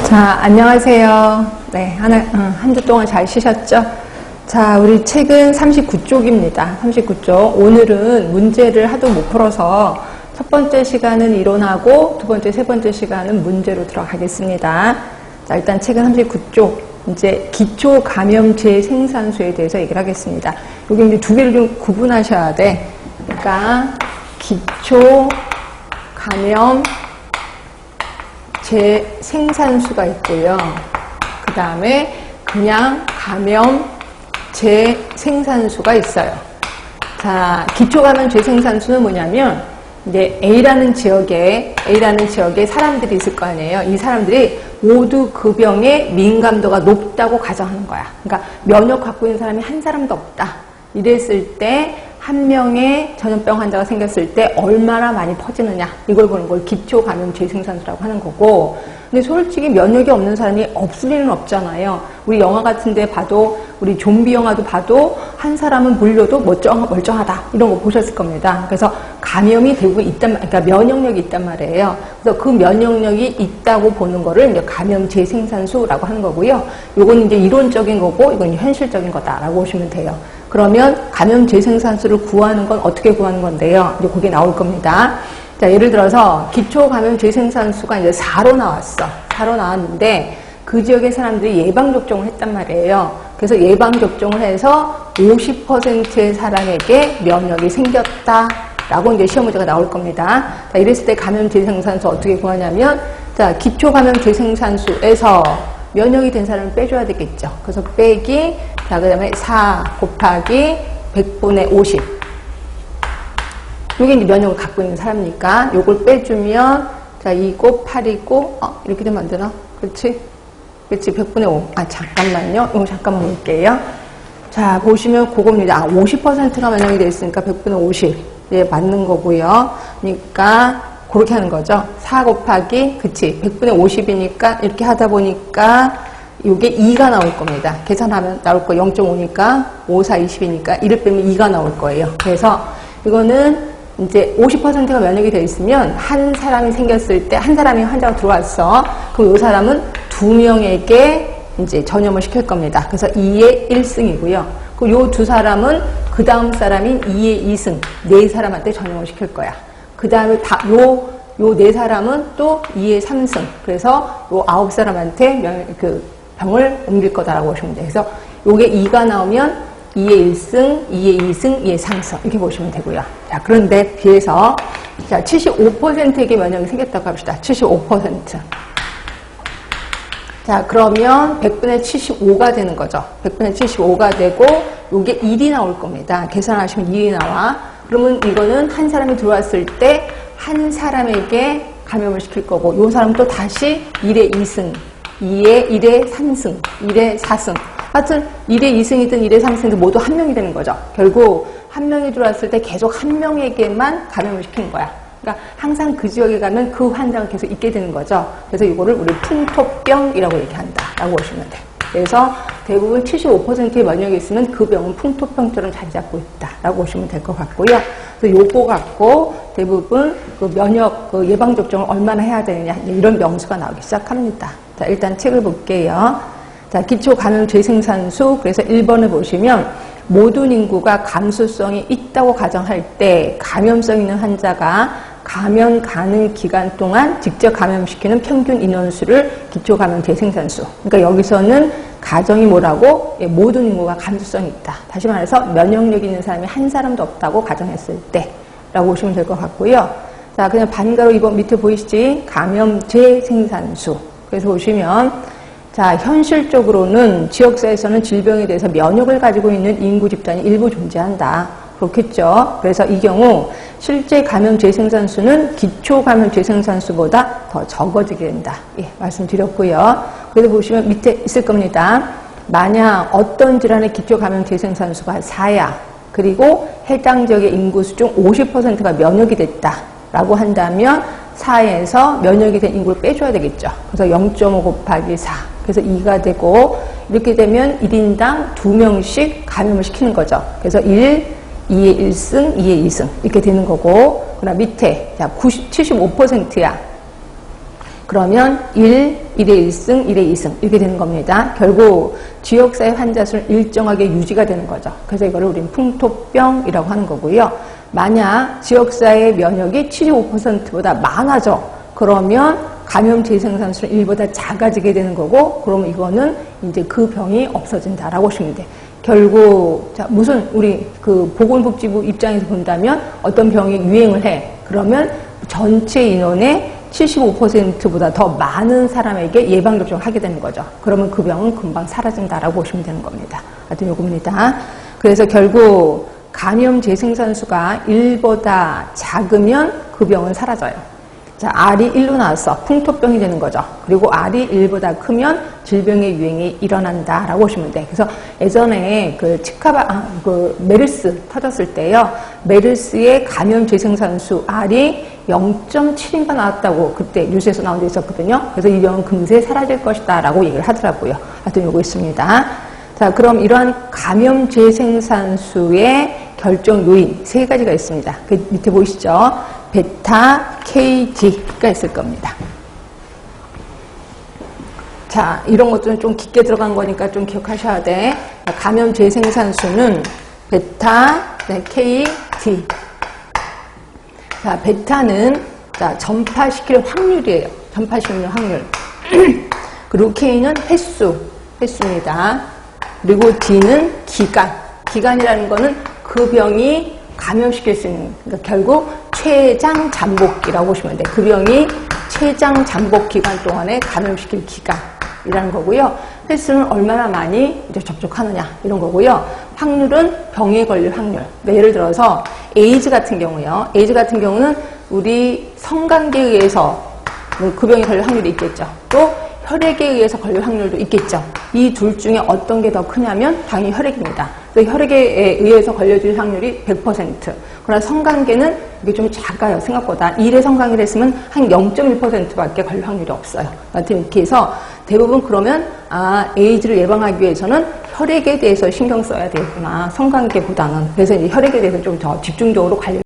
자, 안녕하세요. 네, 한 주 동안 잘 쉬셨죠? 자, 우리 책은 39쪽입니다. 39쪽. 오늘은 문제를 하도 못 풀어서 첫 번째 시간은 이론하고 두 번째, 세 번째 시간은 문제로 들어가겠습니다. 자, 일단 책은 39쪽. 이제 기초 감염제 생산수에 대해서 얘기를 하겠습니다. 여기 이제 두 개를 좀 구분하셔야 돼. 그러니까 기초 감염 재생산수가 있고요. 그 다음에 그냥 감염 재생산수가 있어요. 자, 기초감염 재생산수는 뭐냐면 이제 A라는 지역에 사람들이 있을 거 아니에요. 이 사람들이 모두 그 병에 민감도가 높다고 가정하는 거야. 그러니까 면역 갖고 있는 사람이 한 사람도 없다. 이랬을 때 한 명의 전염병 환자가 생겼을 때 얼마나 많이 퍼지느냐, 이걸 보는 걸 기초감염 재생산수라고 하는 거고, 근데 솔직히 면역이 없는 사람이 없을 리는 없잖아요. 우리 영화 같은 데 봐도, 우리 좀비 영화도 봐도 한 사람은 물려도 멀쩡하다, 이런 거 보셨을 겁니다. 그래서 감염이 되고 그러니까 면역력이 있단 말이에요. 그래서 그 면역력이 있다고 보는 거를 이제 감염 재생산수라고 하는 거고요. 요건 이제 이론적인 거고, 이건 현실적인 거다라고 보시면 돼요. 그러면 감염 재생산수를 구하는 건 어떻게 구하는 건데요? 이제 그게 나올 겁니다. 자, 예를 들어서 기초 감염 재생산수가 이제 4로 나왔어. 4로 나왔는데 그 지역의 사람들이 예방접종을 했단 말이에요. 그래서 예방접종을 해서 50%의 사람에게 면역이 생겼다라고 이제 시험 문제가 나올 겁니다. 자, 이랬을 때 감염 재생산수 어떻게 구하냐면, 자, 기초 감염 재생산수에서 면역이 된 사람을 빼줘야 되겠죠. 그래서 빼기, 자, 그 다음에 4 곱하기 100분의 50. 이게 이제 면역을 갖고 있는 사람이니까, 요걸 빼주면, 자, 2고 8이고, 이렇게 되면 안 되나? 그렇지? 그렇지, 100분의 5. 잠깐만요. 이거 잠깐만 볼게요. 자, 보시면 그겁니다. 50%가 면역이 되어 있으니까 100분의 50. 예, 맞는 거고요. 그러니까, 그렇게 하는 거죠. 4 곱하기, 그치, 100분의 50이니까, 이렇게 하다 보니까, 요게 2가 나올 겁니다. 계산하면 나올 거 0.5니까, 5, 4, 20이니까, 1을 빼면 2가 나올 거예요. 그래서, 이거는 이제 50%가 면역이 되어 있으면, 한 사람이 생겼을 때, 한 사람이 환자가 들어왔어. 그럼 요 사람은 2명에게 이제 전염을 시킬 겁니다. 그래서 2의 1승이고요. 그리고 요 두 사람은 그 다음 사람인 2의 2승, 4사람한테 전염을 시킬 거야. 그 다음에 요 네 사람은 또 2의 3승. 그래서 요 9사람한테 그 병을 옮길 거다라고 보시면 돼요. 그래서 요게 2가 나오면 2의 1승, 2의 2승, 2의 3승. 이렇게 보시면 되고요. 자, 그런데 비해서, 자, 75%에게 면역이 생겼다고 합시다. 75%. 자, 그러면 100분의 75가 되는 거죠. 100분의 75가 되고, 요게 1이 나올 겁니다. 계산하시면 1이 나와. 그러면 이거는 한 사람이 들어왔을 때 한 사람에게 감염을 시킬 거고, 요 사람은 또 다시 1의 2승, 1의 3승, 1의 4승. 하여튼 1의 2승이든 1의 3승이든 모두 한 명이 되는 거죠. 결국 한 명이 들어왔을 때 계속 한 명에게만 감염을 시키는 거야. 그러니까 항상 그 지역에 가면 그 환자가 계속 있게 되는 거죠. 그래서 이거를 우리 풍토병이라고 얘기한다 라고 보시면 돼요. 그래서 대부분 75%의 면역이 있으면 그 병은 풍토병처럼 자리 잡고 있다라고 보시면 될 것 같고요. 그래서 요거 갖고 대부분 그 면역, 그 예방접종을 얼마나 해야 되느냐, 이런 명수가 나오기 시작합니다. 자, 일단 책을 볼게요. 자, 기초 감염 재생산수. 그래서 1번을 보시면 모든 인구가 감수성이 있다고 가정할 때 감염성 있는 환자가 감염 가능 기간 동안 직접 감염시키는 평균 인원수를 기초감염 재생산수. 그러니까 여기서는 가정이 뭐라고? 예, 모든 인구가 감수성이 있다. 다시 말해서 면역력 있는 사람이 한 사람도 없다고 가정했을 때 라고 보시면 될 것 같고요. 자, 그냥 반가로 이번 밑에 보이시지? 감염 재생산수. 그래서 보시면, 자, 현실적으로는 지역사회에서는 질병에 대해서 면역을 가지고 있는 인구 집단이 일부 존재한다. 그렇겠죠. 그래서 이 경우 실제 감염 재생산수는 기초 감염 재생산수보다 더 적어지게 된다. 예, 말씀드렸고요. 그래서 보시면 밑에 있을 겁니다. 만약 어떤 질환의 기초 감염 재생산수가 4야. 그리고 해당 지역의 인구수 중 50%가 면역이 됐다라고 한다면 4에서 면역이 된 인구를 빼줘야 되겠죠. 그래서 0.5 곱하기 4. 그래서 2가 되고, 이렇게 되면 1인당 2명씩 감염을 시키는 거죠. 그래서 1, 2의 1승, 2의 2승 이렇게 되는 거고, 그러나 밑에 자 75%야. 그러면 1, 1의 1승, 1의 2승 이렇게 되는 겁니다. 결국 지역사회 환자 수는 일정하게 유지가 되는 거죠. 그래서 이거를 우리는 풍토병이라고 하는 거고요. 만약 지역사회 면역이 75%보다 많아져. 그러면 감염 재생산수는 1보다 작아지게 되는 거고, 그러면 이거는 이제 그 병이 없어진다라고 보시면 돼. 결국 자 무슨 우리 그 보건복지부 입장에서 본다면 어떤 병이 유행을 해. 그러면 전체 인원의 75%보다 더 많은 사람에게 예방접종을 하게 되는 거죠. 그러면 그 병은 금방 사라진다라고 보시면 되는 겁니다. 하여튼 요겁니다. 그래서 결국 감염 재생산수가 1보다 작으면 그 병은 사라져요. 자, R이 1로 나왔어. 풍토병이 되는 거죠. 그리고 R이 1보다 크면 질병의 유행이 일어난다라고 보시면 돼. 그래서 예전에 그 메르스 터졌을 때요. 메르스의 감염 재생산수 R이 0.7인가 나왔다고 그때 뉴스에서 나온 적 있었거든요. 그래서 이 병은 금세 사라질 것이다 라고 얘기를 하더라고요. 하여튼 요거 있습니다. 자, 그럼 이러한 감염 재생산수의 결정 요인 3가지가 있습니다. 그 밑에 보이시죠? 베타, KD가 있을 겁니다. 자, 이런 것들은 좀 깊게 들어간 거니까 좀 기억하셔야 돼. 감염 재생산수는 베타, KD. 자, 베타는 자, 전파시킬 확률이에요. 전파시키는 확률. 그리고 K는 횟수입니다. 그리고 D는 기간. 기간이라는 거는 그 병이 감염시킬 수 있는, 그러니까 결국 췌장 잠복기라고 보시면 돼요. 그 병이 췌장 잠복 기간 동안에 감염시킬 기간이라는 거고요. 횟수는 얼마나 많이 이제 접촉하느냐 이런 거고요. 확률은 병에 걸릴 확률. 그러니까 예를 들어서 에이즈 같은 경우요. 에이즈 같은 경우는 우리 성관계에 의해서 그 병이 걸릴 확률이 있겠죠. 또 혈액에 의해서 걸릴 확률도 있겠죠. 이 둘 중에 어떤 게 더 크냐면 당연히 혈액입니다. 그래서 혈액에 의해서 걸려질 확률이 100%. 그러나 성관계는 이게 좀 작아요. 생각보다. 1의 성관계를 했으면 한 0.1%밖에 걸릴 확률이 없어요. 이렇게 해서 대부분 그러면 에이즈를 예방하기 위해서는 혈액에 대해서 신경 써야 되겠구나. 성관계보다는. 그래서 이제 혈액에 대해서 좀 더 집중적으로 관리